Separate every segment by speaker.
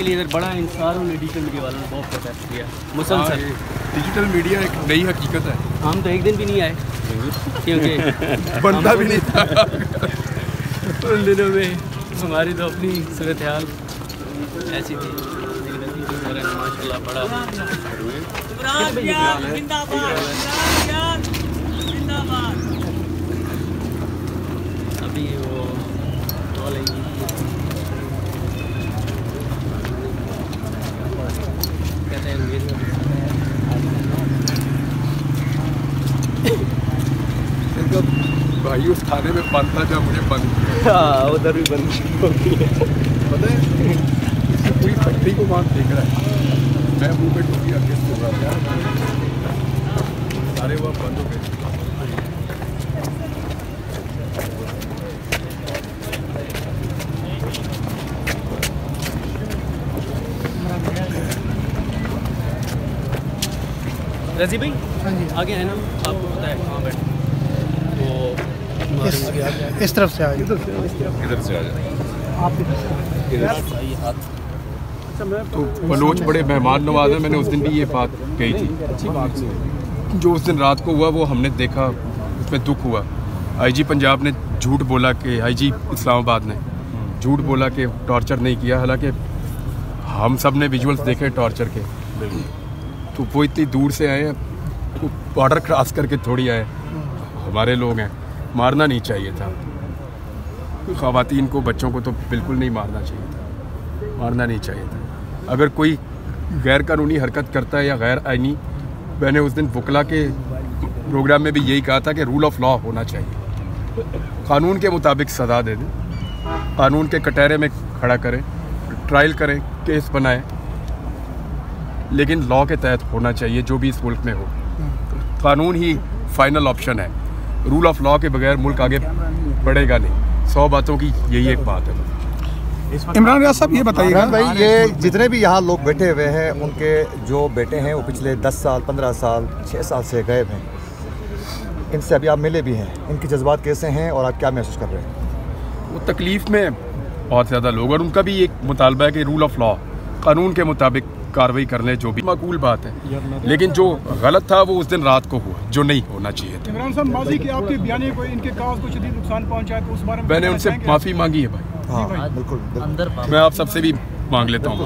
Speaker 1: के लिए इधर बड़ा इंतजार और डिजिटल मीडिया वालों ने बहुत प्रोटेस्ट किया मुसलसल।
Speaker 2: डिजिटल मीडिया एक नई हकीकत है।
Speaker 1: हम तो एक दिन भी नहीं आए क्योंकि
Speaker 2: बनता भी नहीं था।
Speaker 1: उन दिनों में हमारी तो अपनी सूरत हाल ऐसी थी। माशाल्लाह बड़ा अभी वो कहते हैं
Speaker 2: भाई उस खाने में बंद था जब मुझे बंद किया।
Speaker 1: हाँ उधर भी बंद होती है।
Speaker 2: पता है पूरी फैक्ट्री को वहाँ देख रहा है। मैं मुँह पे टोपी आगे सो रहा था, सारे वहाँ बंद हो गए।
Speaker 1: रजी भाई हाँ जी आगे है ना, आपको पता है कहाँ बैठे वो
Speaker 3: इस तरफ से आ
Speaker 2: इधर से आ जाए
Speaker 3: आप
Speaker 2: तो बलोच बड़े मेहमान नवाज हैं। मैंने उस दिन भी ये बात कही थी। अच्छी बात है जो उस दिन रात को हुआ वो हमने देखा, उसमें दुख हुआ। आईजी पंजाब ने झूठ बोला कि आईजी इस्लामाबाद ने झूठ बोला कि टॉर्चर नहीं किया, हालांकि हम सब ने विजुअल्स देखे टॉर्चर के। तो वो इतनी दूर से आए हैं, वो बॉर्डर क्रॉस करके थोड़ी आए, हमारे लोग हैं। मारना नहीं चाहिए था ख़वातीन को, बच्चों को तो बिल्कुल नहीं मारना चाहिए था, मारना नहीं चाहिए था। अगर कोई गैर कानूनी हरकत करता है या गैर आइनी, मैंने उस दिन वकला के प्रोग्राम में भी यही कहा था कि रूल ऑफ लॉ होना चाहिए। कानून के मुताबिक सज़ा दे दें, कानून के कटहरे में खड़ा करें, ट्रायल करें, केस बनाएं, लेकिन लॉ के तहत होना चाहिए जो भी इस मुल्क में हो। कानून ही फाइनल ऑप्शन है। रूल ऑफ लॉ के बगैर मुल्क आगे बढ़ेगा नहीं। 100 बातों की यही एक बात है।
Speaker 3: इमरान रियाज साहब ये बताइएगा
Speaker 4: भाई, ये जितने भी यहाँ लोग बैठे हुए हैं, उनके जो बेटे हैं वो पिछले 10 साल 15 साल 6 साल से गायब हैं। इनसे अभी आप मिले भी हैं, इनके जज्बात कैसे हैं और आप क्या महसूस कर रहे हैं?
Speaker 2: वो तकलीफ़ में बहुत ज़्यादा लोग, और उनका भी एक मुतालबा है कि रूल ऑफ लॉ, कानून के मुताबिक कार्रवाई कर लें, जो भी माकूल बात है। लेकिन जो गलत था वो उस दिन रात को हुआ, जो नहीं होना चाहिए था।
Speaker 3: इमरान साहब, माजी के आपके बयान को इनके काज को शदीद नुकसान पहुंचा है, तो उस बारे में
Speaker 2: मैंने उनसे माफ़ी मांगी है भाई।
Speaker 4: हाँ बिल्कुल,
Speaker 2: मैं आप सबसे भी मांग लेता हूँ।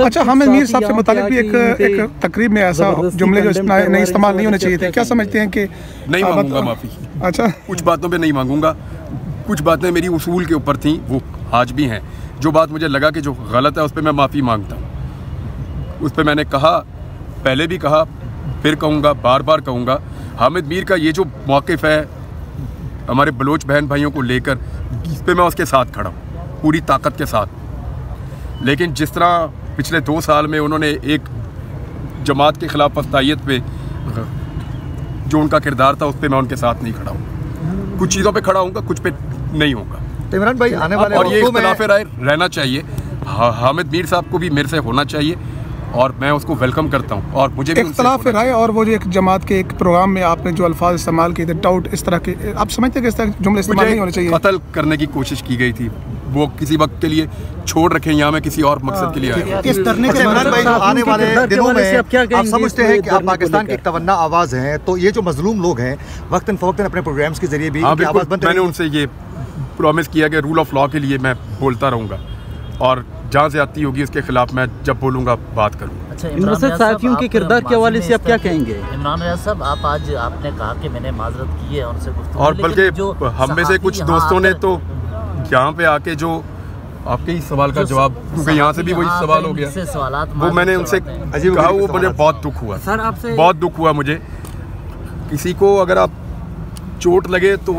Speaker 3: अच्छा, हामिद मीर साहब से मुतालिक भी एक तकरीब में ऐसा जुमले जो नहीं इस्तेमाल नहीं होने चाहिए थे, क्या समझते हैं कि
Speaker 2: नहीं मांगूंगा माफ़ी।
Speaker 3: अच्छा,
Speaker 2: कुछ बातों पे नहीं मांगूंगा, कुछ बातें मेरी उसूल के ऊपर थी, वो आज भी हैं। जो बात मुझे लगा कि जो गलत है उस पर मैं माफ़ी मांगता हूँ। उस पर मैंने कहा, पहले भी कहा, फिर कहूँगा, बार बार कहूँगा। हामिद मीर का ये जो मौक़िफ़ है हमारे बलोच बहन भाइयों को लेकर, इस पर मैं उसके साथ खड़ा हूँ पूरी ताकत के साथ। लेकिन जिस तरह पिछले 2 साल में उन्होंने एक जमात के ख़िलाफ़ फस्तायत पे जो उनका किरदार था, उस पर मैं उनके साथ नहीं खड़ा हूँ। कुछ चीज़ों पे खड़ा हूँगा, कुछ पे नहीं होगा।
Speaker 4: तो इमरान भाई, आने वाले
Speaker 2: और ये इख्तिलाफ़ राय रहना चाहिए। हामिद मीर साहब को भी मेरे से होना चाहिए और मैं उसको वेलकम करता हूँ। और मुझे भी
Speaker 3: इख्तिलाफ़ राय और वो जो एक जमात के एक प्रोग्राम में आपने जो अल्फाज इस्तेमाल किए थे, डाउट, इस तरह के, आप समझते हैं कि इस तरह जुमले इस्तेमाल नहीं होने चाहिए?
Speaker 2: कत्ल करने की कोशिश की गई थी, वो किसी वक्त के लिए छोड़ रखें, यहाँ मैं किसी और मकसद के लिए आया हूँ।
Speaker 3: इस धरने के
Speaker 4: इमरान भाई, आने वाले दिनों में आप समझते हैं कि आप पाकिस्तान की एक तवन्ना आवाज़ हैं, तो ये जो मजलूम लोग हैं वक्तन फ़वक्तन अपने प्रोग्राम्स के जरिए भी आवाज़ बनते, मैंने
Speaker 2: उनसे ये प्रॉमिस किया कि रूल ऑफ लॉ के लिए मैं बोलता रहूँगा और जहाँ ज़्यादती होगी उसके खिलाफ मैं जब बोलूँगा बात करूँगा।
Speaker 5: अच्छा, इमरान साथियों के किरदार के हवाले से आप क्या कहेंगे?
Speaker 6: इमरान रियाज साहब, आप आज आपने कहा कि मैंने माजरत की है उनसे,
Speaker 2: और बल्कि हम में से कुछ दोस्तों ने तो यहाँ पे आके जो आपके ही सवाल का जवाब, क्योंकि यहाँ से भी वही सवाल हो गया, वो मैंने उनसे कहा, वो मुझे बहुत दुख हुआ सर, आपसे बहुत दुख हुआ मुझे। किसी को अगर आप चोट लगे तो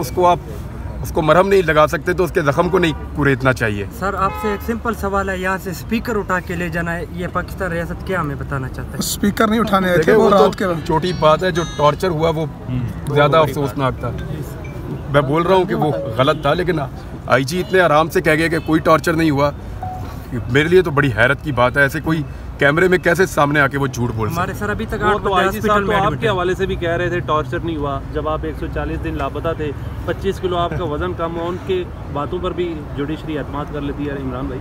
Speaker 2: उसको मरहम नहीं लगा सकते, तो उसके जख्म को नहीं कुरेदना चाहिए।
Speaker 7: सर, आपसे एक सिंपल सवाल है, यहाँ से स्पीकर उठा के ले जाना है, ये पाकिस्तान रियासत क्या हमें बताना चाहता है?
Speaker 3: स्पीकर नहीं उठाने आए थे,
Speaker 2: वो रात के छोटी बात है। जो टॉर्चर हुआ वो ज़्यादा अफसोसनाक था। मैं बोल रहा हूँ कि वो गलत था, लेकिन आईजी इतने आराम से कह गए कि कोई टॉर्चर नहीं हुआ, मेरे लिए तो बड़ी हैरत की बात है। ऐसे कोई कैमरे में कैसे सामने आके वो झूठ बोल
Speaker 7: हमारे सर अभी तक
Speaker 8: हॉस्पिटल में आपके हवाले से भी कह रहे थे टॉर्चर नहीं हुआ, जब आप 140 दिन लापता थे, 25 किलो आपका वजन कम हुआ, उनके बातों पर भी जुडिशरी एतमाद कर लेती है। इमरान भाई,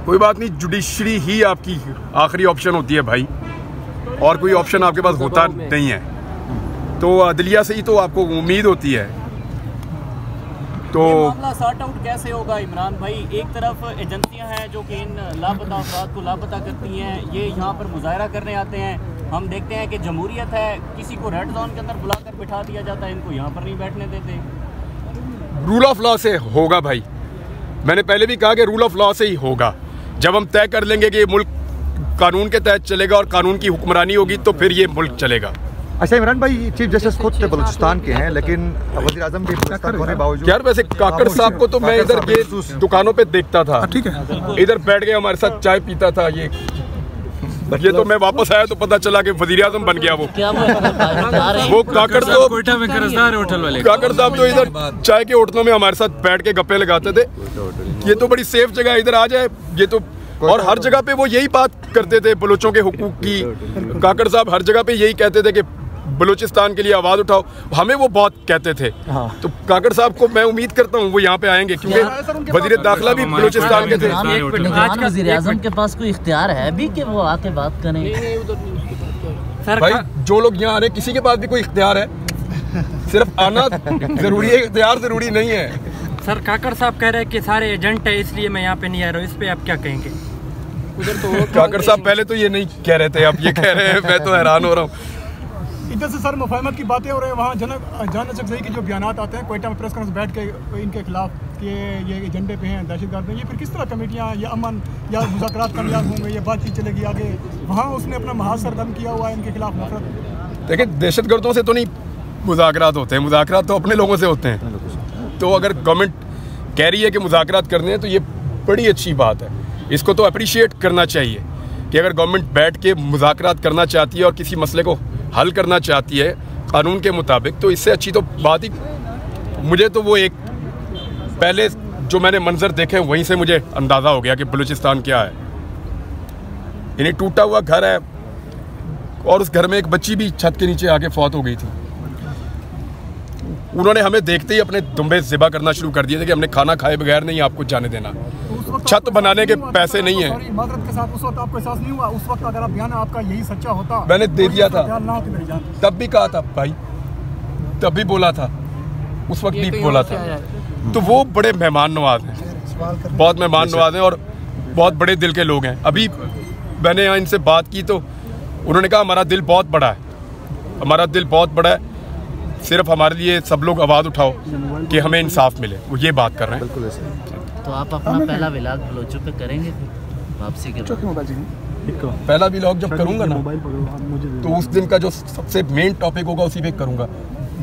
Speaker 2: कोई बात नहीं, जुडिशरी ही आपकी आखिरी ऑप्शन होती है भाई, और कोई ऑप्शन आपके पास होता नहीं है। तो अदलिया से ही तो आपको उम्मीद होती है। तो
Speaker 9: मामला सॉर्ट आउट कैसे होगा इमरान भाई? एक तरफ एजेंसियां हैं जो कि इन लापता अफराद को लापता करती हैं, ये यहाँ पर मुजाहरा करने आते हैं। हम देखते हैं कि जमहूरियत है, किसी को रेड जोन के अंदर बुलाकर बिठा दिया जाता है, इनको यहाँ पर नहीं बैठने देते।
Speaker 2: रूल ऑफ लॉ से होगा भाई, मैंने पहले भी कहा कि रूल ऑफ लॉ से ही होगा। जब हम तय कर लेंगे कि ये मुल्क कानून के तहत चलेगा और कानून की हुक्मरानी होगी, तो फिर ये मुल्क चलेगा।
Speaker 4: अच्छा इमरान भाई, चीफ जस्टिस खुद से बलूचिस्तान के हैं, लेकिन वज़ीर आज़म भी बलूचिस्तान होने के बावजूद।
Speaker 2: यार वैसे काकड़ साहब को तो मैं इधर ये दुकानों पे देखता था,
Speaker 3: ठीक है,
Speaker 2: इधर बैठ के हमारे साथ चाय पीता था। ये तो मैं वापस आया तो पता चला कि वज़ीर आज़म बन गया वो काकड़ तो
Speaker 1: कोयटा में कर्जदार है होटल वाले।
Speaker 2: काकड़ साहब तो इधर चाय के होटलों में हमारे साथ बैठ के गप्पे लगाते थे। ये तो बड़ी सेफ जगह है, इधर आ जाए ये तो। और हर जगह पे वो यही बात करते थे बलूचों के हुकूक की। काकड़ साहब हर जगह पे यही कहते थे कि बलूचिस्तान के लिए आवाज़ उठाओ, हमें वो बहुत कहते थे। तो काकड़ साहब को मैं उम्मीद करता हूँ वो यहाँ पे आएंगे, क्योंकि वज़ीर दाखिला भी बलूचिस्तान के थे।
Speaker 6: वज़ीर आज़म के पास कोई इख्तियार है भी कि वो आके बात करें?
Speaker 2: भाई जो लोग यहाँ आ रहे हैं किसी के पास भी कोई इख्तियार है, सिर्फ आना जरूरी है, इख्तियार जरूरी नहीं है।
Speaker 7: सर काकड़ साहब कह रहे हैं कि सारे एजेंट है इसलिए मैं यहाँ पे नहीं आ रहा हूँ, इस पे आप क्या कहेंगे?
Speaker 9: उधर तो
Speaker 2: काकड़ साहब पहले तो ये नहीं कह रहे थे, अब ये कह रहे हैं, मैं तो हैरान हो रहा हूँ।
Speaker 3: इधर से सर मुफाहमत की बातें हो रही है, वहाँ जान सकते के जो बयान आते हैं कोयटा में प्रेस कॉन्फ्रेंस बैठ के इनके खिलाफ कि ये एजेंडे पे हैं, दहशतगर्द हैं, ये फिर किस तरह कमेटियाँ या अमन या मुज़ाकरात कामयाब होंगे, ये बातचीत चलेगी आगे? वहाँ उसने अपना महाज सरगर्म किया हुआ है इनके खिलाफ नफरत।
Speaker 2: देखिए दहशतगर्दों से तो नहीं मुज़ाकरात होते हैं, मुज़ाकरात तो अपने लोगों से होते हैं। तो अगर गवर्नमेंट कह रही है कि मुज़ाकरात करने हैं तो ये बड़ी अच्छी बात है, इसको तो अप्रिशिएट करना चाहिए कि अगर गवर्नमेंट बैठ के मुज़ाकरात करना चाहती है और किसी मसले को हल करना चाहती है कानून के मुताबिक, तो इससे अच्छी तो बात ही। मुझे तो वो एक पहले जो मैंने मंजर देखे वहीं से मुझे अंदाज़ा हो गया कि बलूचिस्तान क्या है। यानी टूटा हुआ घर है और उस घर में एक बच्ची भी छत के नीचे आके फौत हो गई थी। उन्होंने हमें देखते ही अपने दुम्बे ज़िबा करना शुरू कर दिए थे कि हमने खाना खाए बगैर नहीं आपको जाने देना। छत बनाने के पैसे नहीं है।
Speaker 3: माजरत के साथ उस वक्त आपको एहसास नहीं हुआ? उस वक्त अगर आप बयान आपका यही सच्चा होता,
Speaker 2: मैंने दे दिया था, तब भी कहा था भाई, तब भी बोला था, उस वक्त भी बोला था। तो वो बड़े मेहमान नवाज हैं, बहुत मेहमान नवाज हैं और बहुत बड़े दिल के लोग हैं। अभी मैंने यहाँ इनसे बात की तो उन्होंने कहा हमारा दिल बहुत बड़ा है, हमारा दिल बहुत बड़ा है, सिर्फ हमारे लिए सब लोग आवाज़ उठाओ कि हमें इंसाफ मिले, वो ये बात कर रहे हैं।
Speaker 6: तो आप अपना पहला व्लॉग बलोचों पे करेंगे वापसी के बाद?
Speaker 2: पहला व्लॉग जब करूंगा ना तो उस दिन का जो सबसे मेन टॉपिक होगा उसी पे करूंगा।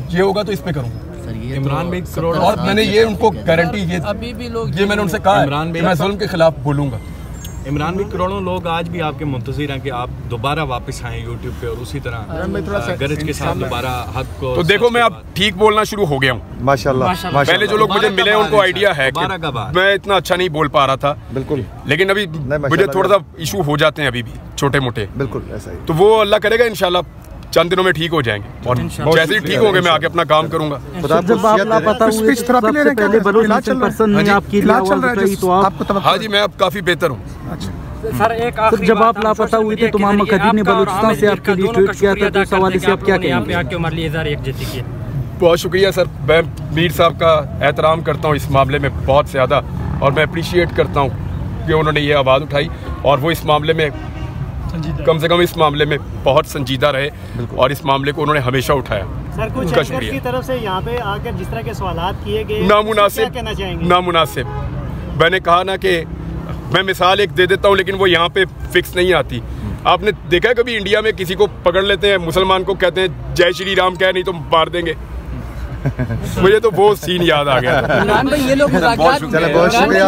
Speaker 2: ये होगा तो इस पे करूंगा।
Speaker 6: सर ये
Speaker 1: इमरान भाई करोड़
Speaker 2: और मैंने ये उनको गारंटी
Speaker 1: अभी भी लोग
Speaker 2: ये मैंने उनसे कहा है कि मैं जुल्म के खिलाफ बोलूंगा।
Speaker 10: इमरान भी करोड़ों लोग आज भी आपके मुंतज़िर हैं कि आप दोबारा वापस आएँ यूट्यूब पे और उसी तरह गरज के साथ दोबारा हक को।
Speaker 2: तो देखो मैं अब ठीक बोलना शुरू हो गया हूँ
Speaker 4: माशाल्लाह।
Speaker 2: पहले जो लोग मुझे मिले उनको आइडिया है कि मैं इतना अच्छा नहीं बोल पा रहा था,
Speaker 4: बिल्कुल,
Speaker 2: लेकिन अभी मुझे थोड़ा सा इशू हो जाते हैं अभी भी छोटे मोटे।
Speaker 4: बिल्कुल ऐसा ही।
Speaker 2: तो वो अल्लाह करेगा इंशाल्लाह चंद दिनों में ठीक हो जाएंगे और जैसे ही ठीक होंगे मैं आगे अपना काम करूंगा।
Speaker 5: जब आप लापता हुए तो सबसे पहले बलूचिस्तान पर्सन ने आपकी आवाज़ उठाई तो आप?
Speaker 2: हाँ जी मैं अब काफ़ी बेहतर हूँ।
Speaker 7: सर एक आखिरी
Speaker 5: जब आप लापता हुए थे तो मोहम्मद खदीर ने बलूचिस्तान से आपके लिए ट्वीट किया था, तो इस हवाले से आप क्या कहेंगे?
Speaker 7: यहाँ पे आके हमारे लिए इज़हार यकजहती किया।
Speaker 2: बहुत शुक्रिया सर, मैं मीर साहब का एहतराम करता हूँ इस मामले में बहुत ज़्यादा, और मैं अप्रिशिएट करता हूँ कि उन्होंने ये आवाज़ उठाई और वो इस मामले में कम से कम इस मामले में बहुत संजीदा रहे और इस मामले को उन्होंने हमेशा उठाया।
Speaker 9: सर कुछ
Speaker 2: उनका
Speaker 9: एक्टर्स की तरफ से यहाँ पे आकर जिस तरह के सवालात किए गए,
Speaker 2: नामुनासिब, नामुनासिब। मैंने कहा ना कि मैं मिसाल एक दे देता हूँ लेकिन वो यहाँ पे फिक्स नहीं आती। आपने देखा है कभी इंडिया में किसी को पकड़ लेते हैं, मुसलमान को कहते हैं जय श्री राम कह, नहीं तो मार देंगे। मुझे तो वो सीन याद आ गया।
Speaker 9: इमरान भाई ये लोग
Speaker 4: बहुत शुक्रिया।